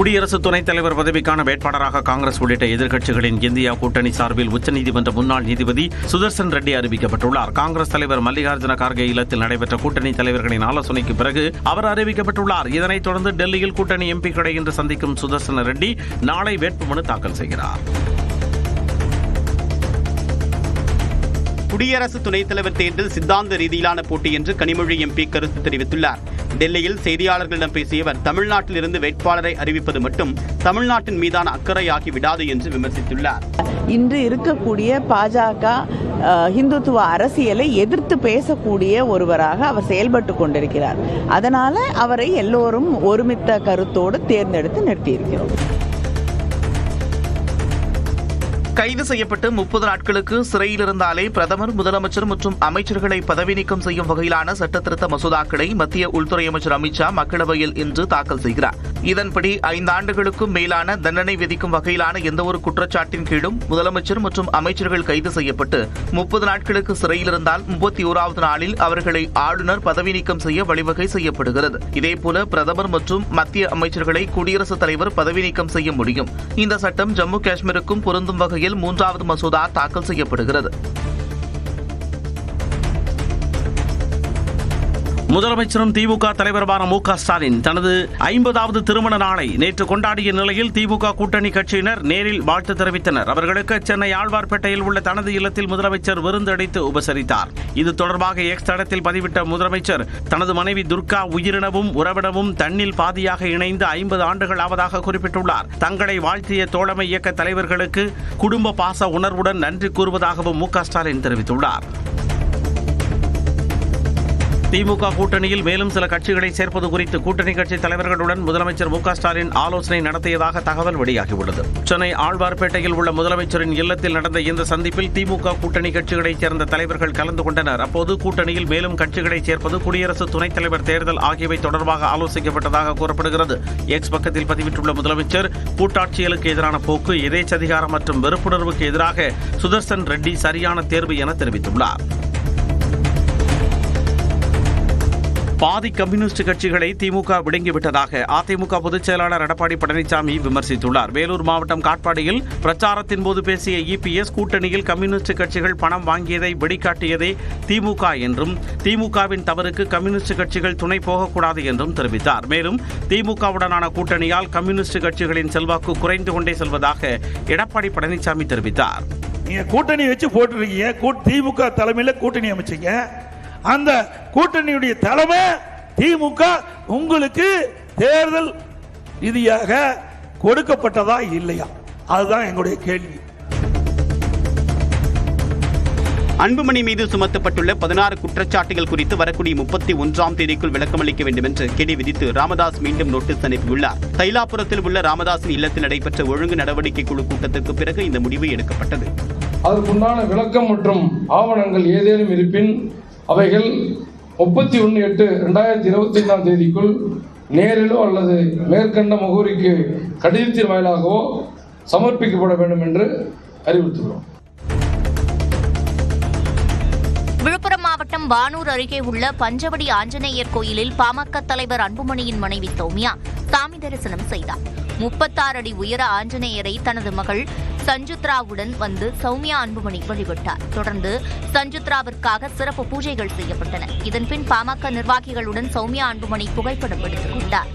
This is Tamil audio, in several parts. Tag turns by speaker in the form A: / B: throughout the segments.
A: குடியரசு துணைத் தலைவர் பதவிக்கான வேட்பாளராக காங்கிரஸ் உள்ளிட்ட எதிர்க்கட்சிகளின் இந்தியா கூட்டணி சார்பில் உச்சநீதிமன்ற முன்னாள் நீதிபதி சுதர்சன் ரெட்டி அறிவிக்கப்பட்டுள்ளார். காங்கிரஸ் தலைவர் மல்லிகார்ஜுன கார்கே இல்லத்தில் நடைபெற்ற கூட்டணி தலைவர்களின் ஆலோசனைக்கு பிறகு அவர் அறிவிக்கப்பட்டுள்ளார். இதனைத் தொடர்ந்து டெல்லியில் கூட்டணி எம்பிக்களை இன்று சந்திக்கும் சுதர்சன் ரெட்டி நாளை வேட்புமனு தாக்கல் செய்கிறார்.
B: குடியரசு துணைத் தலைவர் தேர்தல் சித்தாந்த ரீதியிலான போட்டி என்று கனிமொழி எம்பி கருத்து தெரிவித்துள்ளார். டெல்லியில் செய்தியாளர்களிடம் பேசிய அவர், தமிழ்நாட்டில் இருந்து வேட்பாளரை அறிவிப்பது மட்டும் தமிழ்நாட்டின் மீதான அக்கறையாகி விடாது என்று விமர்சித்துள்ளார்.
C: இன்று இருக்கக்கூடிய பாஜக இந்துத்துவ அரசியலை எதிர்த்து பேசக்கூடிய ஒருவராக அவர் செயல்பட்டு கொண்டிருக்கிறார். அதனால அவரை எல்லோரும் ஒருமித்த கருத்தோடு தேர்ந்தெடுத்து நிறுத்தியிருக்கிறோம்.
D: கைது செய்யப்பட்டு 30 நாட்களுக்கு சிறையில் இருந்தாலே பிரதமர், முதலமைச்சர் மற்றும் அமைச்சர்களை பதவி நீக்கம் செய்யும் வகையிலான சட்டத்திருத்த மசோதாக்களை மத்திய உள்துறை அமைச்சர் அமித்ஷா மக்களவையில் இன்று தாக்கல் செய்கிறார். இதன்படி 5 ஆண்டுகளுக்கும் மேலான தண்டனை விதிக்கும் வகையிலான எந்தவொரு குற்றச்சாட்டின் கீழும் முதலமைச்சர் மற்றும் அமைச்சர்கள் கைது செய்யப்பட்டு 30 நாட்களுக்கு சிறையில் இருந்தால் 31வது நாளில் அவர்களை ஆளுநர் பதவி நீக்கம் செய்ய வழிவகை செய்யப்படுகிறது. இதேபோல பிரதமர் மற்றும் மத்திய அமைச்சர்களை குடியரசுத் தலைவர் பதவி நீக்கம் செய்ய முடியும். இந்த சட்டம் ஜம்மு காஷ்மீருக்கும் பொருந்தும் வகையில் 3வது மசோதா தாக்கல் செய்யப்படுகிறது.
A: முதலமைச்சரும் திமுக தலைவருமான மு.க. ஸ்டாலின் தனது 50வது திருமண நாளை நேற்று கொண்டாடிய நிலையில் திமுக கூட்டணி கட்சியினர் நேரில் வாழ்த்து தெரிவித்தனர். அவர்களுக்கு சென்னை ஆழ்வார்பேட்டையில் உள்ள தனது இல்லத்தில் முதலமைச்சர் விருந்தளித்து உபசரித்தார். இது தொடர்பாக எக்ஸ் தளத்தில் பதிவிட்ட முதலமைச்சர், தனது மனைவி துர்கா உயிரினவும் உறவினவும் தன்னில் பாதியாக இணைந்து 50 ஆண்டுகள் ஆவதாக குறிப்பிட்டுள்ளார். தங்களை வாழ்த்திய தோழமை இயக்க தலைவர்களுக்கு குடும்ப பாச உணர்வுடன் நன்றி கூறுவதாகவும் மு.க. ஸ்டாலின் தெரிவித்துள்ளார். திமுக கூட்டணியில் மேலும் சில கட்சிகளை சேர்ப்பது குறித்து கூட்டணி கட்சி தலைவர்களுடன் முதலமைச்சர் மு.க. ஸ்டாலின் ஆலோசனை நடத்தியதாக தகவல் வெளியாகியுள்ளது. சென்னை ஆழ்வார்பேட்டையில் உள்ள முதலமைச்சரின் இல்லத்தில் நடந்த இந்த சந்திப்பில் திமுக கூட்டணி கட்சிகளைச் சேர்ந்த தலைவர்கள் கலந்து கொண்டனர். அப்போது கூட்டணியில் மேலும் கட்சிகளை சேர்ப்பது, குடியரசு துணைத் தலைவர் தேர்தல் ஆகியவை தொடர்பாக ஆலோசிக்கப்பட்டதாக கூறப்படுகிறது. எக்ஸ் பக்கத்தில் பதிவிட்டுள்ள முதலமைச்சர், கூட்டாட்சியலுக்கு எதிரான போக்கு, எதேச்சதிகாரம் மற்றும் வெறுப்புணர்வுக்கு எதிராக சுதர்சன் ரெட்டி சரியான தேர்வு என தெரிவித்துள்ளார். பாதி கம்யூனிஸ்ட் கட்சிகளை திமுக விடுங்கிவிட்டதாக அதிமுக பொதுச் செயலாளர் எடப்பாடி பழனிசாமி விமர்சித்துள்ளார். வேலூர் மாவட்டம் காட்பாடியில் பிரச்சாரத்தின் போது பேசிய இபிஎஸ், கூட்டணியில் கம்யூனிஸ்ட் கட்சிகள் பணம் வாங்கியதை வெளிக்காட்டியதே திமுக என்றும், திமுகவின் தவறுக்கு கம்யூனிஸ்ட் கட்சிகள் துணை போகக்கூடாது என்றும் தெரிவித்தார். மேலும் திமுகவுடனான கூட்டணியால் கம்யூனிஸ்ட் கட்சிகளின் செல்வாக்கு குறைந்து கொண்டே செல்வதாக எடப்பாடி பழனிசாமி தெரிவித்தார்.
E: நீங்க கூட்டணி வச்சு போட்டுருக்கீங்க, திமுக தலைமையில் கூட்டணி அமைச்சீங்க. அந்த கூட்டணியுடைய தலைமை திமுக உங்களுக்கு தேர்தல் ரீதியாக கொடுக்கப்பட்டதா இல்லையா? அதுதான் எங்களுடைய கேள்வி.
B: அன்புமணி மீது சுமத்தப்பட்டுள்ள 16 குற்றச்சாட்டுகள் குறித்து வரக்கூடிய 31ஆம் தேதிக்குள் விளக்கமளிக்க வேண்டும் என்று கெடி விதித்து ராமதாஸ் மீண்டும் நோட்டீஸ் அனுப்பியுள்ளார். தைலாபுரத்தில் உள்ள ராமதாஸின் இல்லத்தில் நடைபெற்ற ஒழுங்கு நடவடிக்கை குழு கூட்டத்திற்கு பிறகு இந்த முடிவு எடுக்கப்பட்டது.
F: அதற்குண்டான விளக்கம் மற்றும் ஆவணங்கள் ஏதேனும் இருப்பின் அவைகள் 31/8/2025 தேதிக்குள் நேரிலோ அல்லது மேற்கண்ட முகவரிக்கு கடிதத்தின் வாயிலாகவோ சமர்ப்பிக்கப்பட வேண்டும் என்று அறிவுறுத்துகிறோம்.
G: விழுப்புரம் மாவட்டம் வானூர் அருகே உள்ள பஞ்சவடி ஆஞ்சநேயர் கோயிலில் பாமக தலைவர் அன்புமணியின் மனைவி சௌமியா சாமி தரிசனம் செய்தார். 36 அடி உயர ஆஞ்சநேயரை தனது மகள் சஞ்சுத்ராவுடன் வந்து சௌமியா அன்புமணி வழிபட்டார். தொடர்ந்து சஞ்சுத்ராவிற்காக சிறப்பு பூஜைகள் செய்யப்பட்டன. இதன்பின் பாமக நிர்வாகிகளுடன் சௌமியா அன்புமணி புகைப்படம் எடுத்துக் கொண்டார்.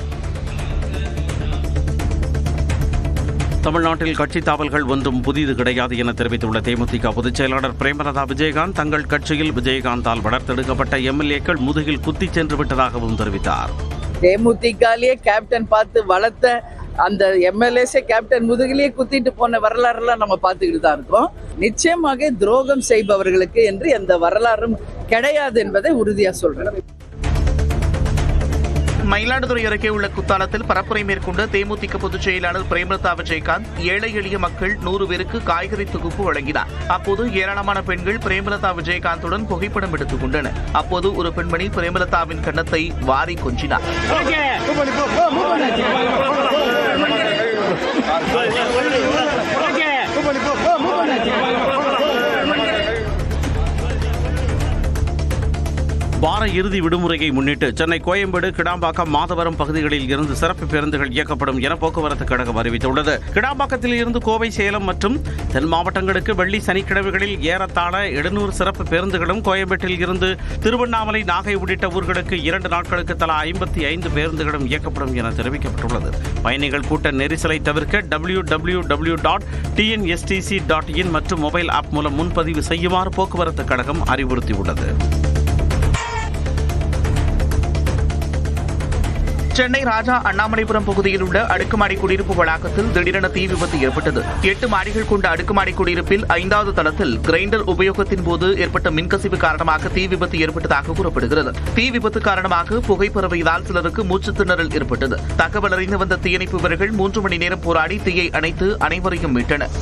A: தமிழ்நாட்டில் கட்சித் தாவல்கள் ஒன்றும் புதிது கிடையாது என தெரிவித்துள்ள தேமுதிக பொதுச் செயலாளர் பிரேமலதா விஜயகாந்த், தங்கள் கட்சியில் விஜயகாந்தால் வளர்த்தெடுக்கப்பட்ட எம்எல்ஏக்கள் முதுகில் குத்திச் சென்று விட்டதாகவும் தெரிவித்தார்.
C: தேமுதிகலேயே கேப்டன் பார்த்து வளர்த்த அந்த எம்எல்ஏஸே கேப்டன் முதுகிலேயே குத்திட்டு போன வரலாறுலாம் நம்ம பார்த்துக்கிட்டு தான் இருக்கோம். நிச்சயமாக துரோகம் செய்பவர்களுக்கு என்று எந்த வரலாறும் கிடையாது என்பதை உறுதியா சொல்றேன்.
D: மயிலாடுதுறை அருகே உள்ள குத்தாலத்தில் பரப்புரை மேற்கொண்ட தேமுதிக பொதுச் செயலாளர் பிரேமலதா விஜயகாந்த் ஏழை எளிய மக்கள் 100 பேருக்கு காய்கறி தொகுப்பு வழங்கினார். அப்போது ஏராளமான பெண்கள் பிரேமலதா விஜயகாந்துடன் புகைப்படம் எடுத்துக் கொண்டனர். அப்போது ஒரு பெண்மணி பிரேமலதாவின் கன்னத்தை வாரி கொஞ்சினார்.
A: வார இறுதி விடுமுறையை முன்னிட்டு சென்னை கோயம்பேடு, கிடாம்பாக்கம், மாதவரம் பகுதிகளில் இருந்து சிறப்பு பேருந்துகள் இயக்கப்படும் என போக்குவரத்து கழகம் அறிவித்துள்ளது. கிடாம்பாக்கத்தில் இருந்து கோவை, சேலம் மற்றும் தென் மாவட்டங்களுக்கு வெள்ளி, சனிக்கிழமைகளில் ஏறத்தாழ 700 சிறப்பு பேருந்துகளும், கோயம்பேட்டில் இருந்து திருவண்ணாமலை, நாகை உள்ளிட்ட ஊர்களுக்கு 2 நாட்களுக்கு தலா 55 பேருந்துகளும் இயக்கப்படும் என தெரிவிக்கப்பட்டுள்ளது. பயணிகள் கூட்ட நெரிசலை தவிர்க்க www.tnstc.in மற்றும் மொபைல் ஆப் மூலம் முன்பதிவு செய்யுமாறு போக்குவரத்து கழகம் அறிவுறுத்தியுள்ளது.
D: சென்னை ராஜா அண்ணாமலைபுரம் பகுதியில் உள்ள அடுக்குமாடி குடியிருப்பு வளாகத்தில் திடீரென தீ விபத்து ஏற்பட்டது. 8 மாடிகள் கொண்ட அடுக்குமாடி குடியிருப்பில் 5வது தளத்தில் கிரைண்டர் உபயோகத்தின் போது ஏற்பட்ட மின்கசிவு காரணமாக தீ விபத்து ஏற்பட்டதாக கூறப்படுகிறது. தீ விபத்து காரணமாக புகை பரவியதால் சிலருக்கு மூச்சுத் திணறல் ஏற்பட்டது. தகவல் அறிந்து வந்த தீயணைப்பு வீரர்கள் 3 மணி நேரம் போராடி தீயை அணைத்து அனைவரையும் மீட்டனர்.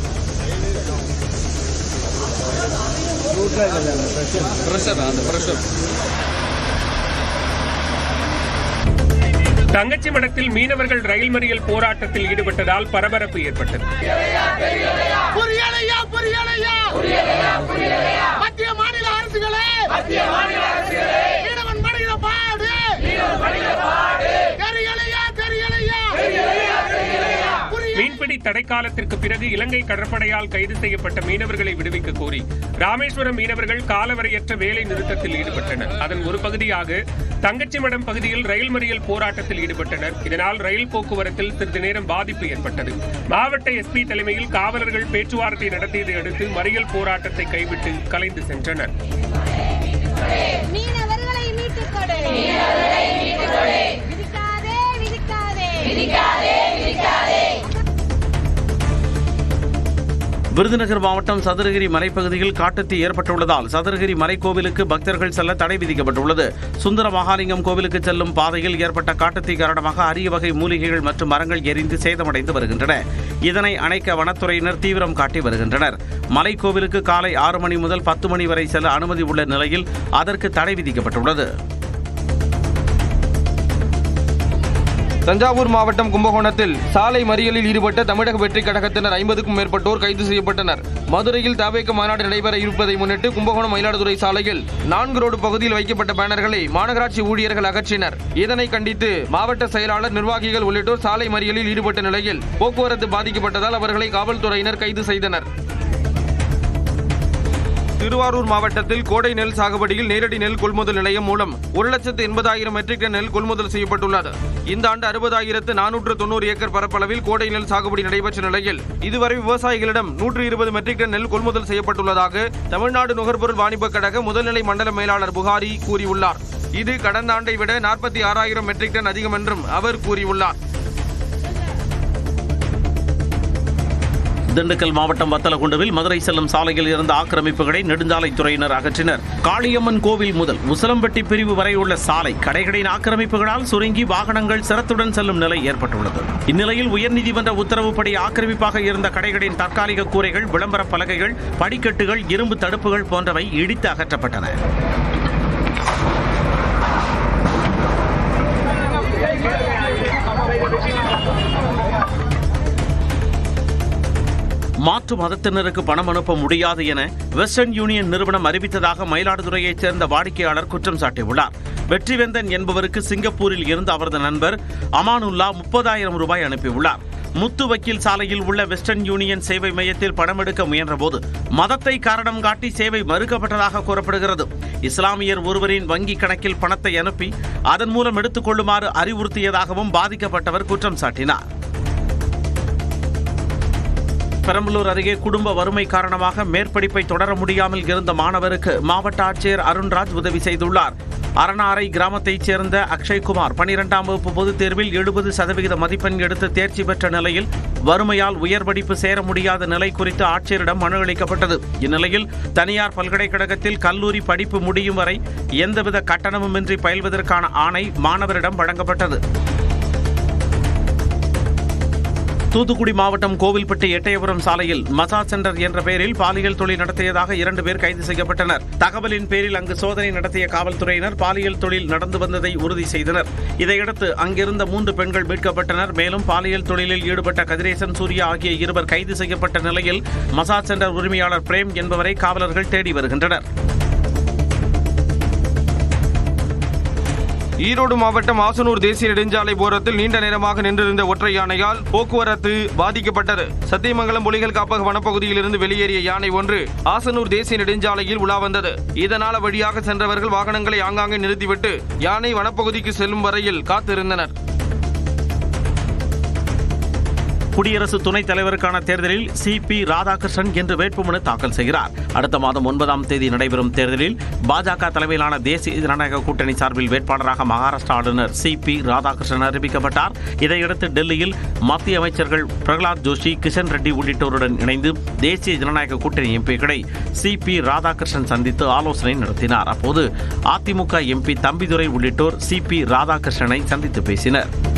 H: தங்கச்சி மடத்தில் மீனவர்கள் ரயில் மறியல் போராட்டத்தில் ஈடுபட்டதால் பரபரப்பு ஏற்பட்டது.
I: மத்திய மாநில அரசுகளே மீனவன் மடியில பாடு
H: மீன்பிடி தடைக்காலத்திற்கு பிறகு இலங்கை கடற்படையால் கைது செய்யப்பட்ட மீனவர்களை விடுவிக்க கோரி ராமேஸ்வரம் மீனவர்கள் காலவரையற்ற வேலை நிறுத்தத்தில் ஈடுபட்டனர். அதன் ஒரு பகுதியாக தங்கச்சிமடம் பகுதியில் ரயில் மறியல் போராட்டத்தில் ஈடுபட்டனர். இதனால் ரயில் போக்குவரத்தில் சிறிது நேரம் பாதிப்பு ஏற்பட்டது. மாவட்ட எஸ்பி தலைமையில் காவலர்கள் பேச்சுவார்த்தை நடத்தியதை அடுத்து மறியல் போராட்டத்தை கைவிட்டு கலைந்து சென்றனர்.
A: விருதுநகர் மாவட்டம் சதுரகிரி மலைப்பகுதியில் காட்டுத்தீ ஏற்பட்டுள்ளதால் சதுரகிரி மலைக்கோவிலுக்கு பக்தர்கள் செல்ல தடை விதிக்கப்பட்டுள்ளது. சுந்தர மகாலிங்கம் கோவிலுக்கு செல்லும் பாதையில் ஏற்பட்ட காட்டுத்தீ காரணமாக அரிய வகை மூலிகைகள் மற்றும் மரங்கள் எரிந்து சேதமடைந்து வருகின்றன. இதனை அணைக்க வனத்துறையினர் தீவிரம் காட்டி வருகின்றனர். மலைக்கோவிலுக்கு காலை 6 மணி முதல் 10 மணி வரை செல்ல அனுமதி உள்ள நிலையில் அதற்கு தடை விதிக்கப்பட்டுள்ளது.
J: தஞ்சாவூர் மாவட்டம் கும்பகோணத்தில் சாலை மறியலில் ஈடுபட்ட தமிழக வெற்றிக் கழகத்தினர் 50க்கும் மேற்பட்டோர் கைது செய்யப்பட்டனர். மதுரையில் தவேக மாநாடு நடைபெற இருப்பதை முன்னிட்டு கும்பகோணம் மயிலாடுதுறை சாலையில் 4 ரோடு பகுதியில் வைக்கப்பட்ட பேனர்களை மாநகராட்சி ஊழியர்கள் அகற்றினர். இதனை கண்டித்து மாவட்ட செயலாளர், நிர்வாகிகள் உள்ளிட்டோர் சாலை மறியலில் ஈடுபட்ட நிலையில் போக்குவரத்து பாதிக்கப்பட்டதால் அவர்களை காவல்துறையினர் கைது செய்தனர். திருவாரூர் மாவட்டத்தில் கோடை நெல் சாகுபடியில் நேரடி நெல் கொள்முதல் நிலையம் மூலம் 1,80,000 மெட்ரிக் டன் நெல் கொள்முதல் செய்யப்பட்டுள்ளது. இந்த ஆண்டு 60,490 ஏக்கர் பரப்பளவில் கோடை நெல் சாகுபடி நடைபெற்ற நிலையில் இதுவரை விவசாயிகளிடம் 120 மெட்ரிக் டன் நெல் கொள்முதல் செய்யப்பட்டுள்ளதாக தமிழ்நாடு நுகர்பொருள் வாணிபக் கழக முதல்நிலை மண்டல மேலாளர் புகாரி கூறியுள்ளார். இது கடந்த ஆண்டை விட 46,000 மெட்ரிக் டன் அதிகம் என்றும் அவர் கூறியுள்ளார்.
A: திண்டுக்கல் மாவட்டம் வத்தலகுண்டுவில் மதுரை செல்லும் சாலையில் இருந்த ஆக்கிரமிப்புகளை நெடுஞ்சாலைத்துறையினர் அகற்றினர். காளியம்மன் கோவில் முதல் உசிலம்பட்டி பிரிவு வரை உள்ள சாலை கடைகளின் ஆக்கிரமிப்புகளால் சுருங்கி வாகனங்கள் சிரத்துடன் செல்லும் நிலை ஏற்பட்டுள்ளது. இந்நிலையில் உயர்நீதிமன்ற உத்தரவுப்படி ஆக்கிரமிப்பாக இருந்த கடைகளின் தற்காலிக கூரைகள், விளம்பர பலகைகள், படிக்கட்டுகள், இரும்பு தடுப்புகள் போன்றவை இடித்து அகற்றப்பட்டன. மாற்று மதத்தினருக்கு பணம் அனுப்ப முடியாது என வெஸ்டர்ன் யூனியன் நிறுவனம் அறிவித்ததாக மயிலாடுதுறையைச் சேர்ந்த வாடிக்கையாளர் குற்றம் சாட்டியுள்ளார். வெற்றிவேந்தன் என்பவருக்கு சிங்கப்பூரில் இருந்து அவரது நண்பர் அமானுல்லா 30,000 ரூபாய் அனுப்பியுள்ளார். முத்து வக்கீல் சாலையில் உள்ள வெஸ்டர்ன் யூனியன் சேவை மையத்தில் பணம் எடுக்க முயன்றபோது மதத்தை காரணம் காட்டி சேவை மறுக்கப்பட்டதாக கூறப்படுகிறது. இஸ்லாமியர் ஒருவரின் வங்கி கணக்கில் பணத்தை அனுப்பி அதன் மூலம் எடுத்துக் கொள்ளுமாறு அறிவுறுத்தியதாகவும் பாதிக்கப்பட்டவர் குற்றம் சாட்டினார். பெரம்பலூர் அருகே குடும்ப வறுமை காரணமாக மேற்படிப்பை தொடர முடியாமல் இருந்த மாணவருக்கு மாவட்ட ஆட்சியர் அருண்ராஜ் உதவி செய்துள்ளார். அரணாரை கிராமத்தைச் சேர்ந்த அக்ஷய்குமார் 12ஆம் வகுப்பு பொதுத் தேர்வில் 70% மதிப்பெண் எடுத்து தேர்ச்சி பெற்ற நிலையில் வறுமையால் உயர் படிப்பு சேர முடியாத நிலை குறித்து ஆட்சியரிடம் மனு அளிக்கப்பட்டது. இந்நிலையில் தனியார் பல்கலைக்கழகத்தில் கல்லூரி படிப்பு முடியும் வரை எந்தவித கட்டணமுமின்றி பயில்வதற்கான ஆணை மாணவரிடம் வழங்கப்பட்டது. தூத்துக்குடி மாவட்டம் கோவில்பட்டி எட்டயபுரம் சாலையில் மசாஜ் சென்டர் என்ற பெயரில் பாலியல் தொழில் நடத்தியதாக 2 பேர் கைது செய்யப்பட்டனர். தகவலின் பேரில் அங்கு சோதனை நடத்திய காவல்துறையினர் பாலியல் தொழில் நடந்து வந்ததை உறுதி செய்தனர். இதையடுத்து அங்கிருந்த 3 பெண்கள் மீட்கப்பட்டனர். மேலும் பாலியல் தொழிலில் ஈடுபட்ட கதிரேசன், சூர்யா ஆகிய 2 கைது செய்யப்பட்ட நிலையில் மசாஜ் சென்டர் உரிமையாளர் பிரேம் என்பவரை காவலர்கள் தேடி வருகின்றனர்.
J: ஈரோடு மாவட்டம் ஆசனூர் தேசிய நெடுஞ்சாலை ஓரத்தில் நீண்ட நேரமாக நின்றிருந்த ஒற்றை யானையால் போக்குவரத்து பாதிக்கப்பட்டது. சத்தியமங்கலம் புலிகள் காப்பக வனப்பகுதியில் இருந்து வெளியேறிய யானை ஒன்று ஆசனூர் தேசிய நெடுஞ்சாலையில் உலா வந்தது. இதனால் வழியாக சென்றவர்கள் வாகனங்களை ஆங்காங்கே நிறுத்திவிட்டு யானை வனப்பகுதிக்கு செல்லும் வரையில் காத்திருந்தனர்.
A: குடியரசு துணைத் தலைவருக்கான தேர்தலில் சிபி ராதாகிருஷ்ணன் இன்று வேட்புமனு தாக்கல் செய்கிறார். அடுத்த மாதம் 9ஆம் தேதி நடைபெறும் தேர்தலில் பாஜக தலைமையிலான தேசிய ஜனநாயக கூட்டணி சார்பில் வேட்பாளராக மகாராஷ்டிரா ஆளுநர் சிபி ராதாகிருஷ்ணன் அறிவிக்கப்பட்டார். இதையடுத்து டெல்லியில் மத்திய அமைச்சர்கள் பிரகலாத் ஜோஷி, கிஷன் ரெட்டி உள்ளிட்டோருடன் இணைந்து தேசிய ஜனநாயக கூட்டணி எம்பிக்களை சிபி ராதாகிருஷ்ணன் சந்தித்து ஆலோசனை நடத்தினார். அப்போது அதிமுக எம்பி தம்பிதுரை உள்ளிட்டோர் சிபி ராதாகிருஷ்ணனை சந்தித்து பேசினர்.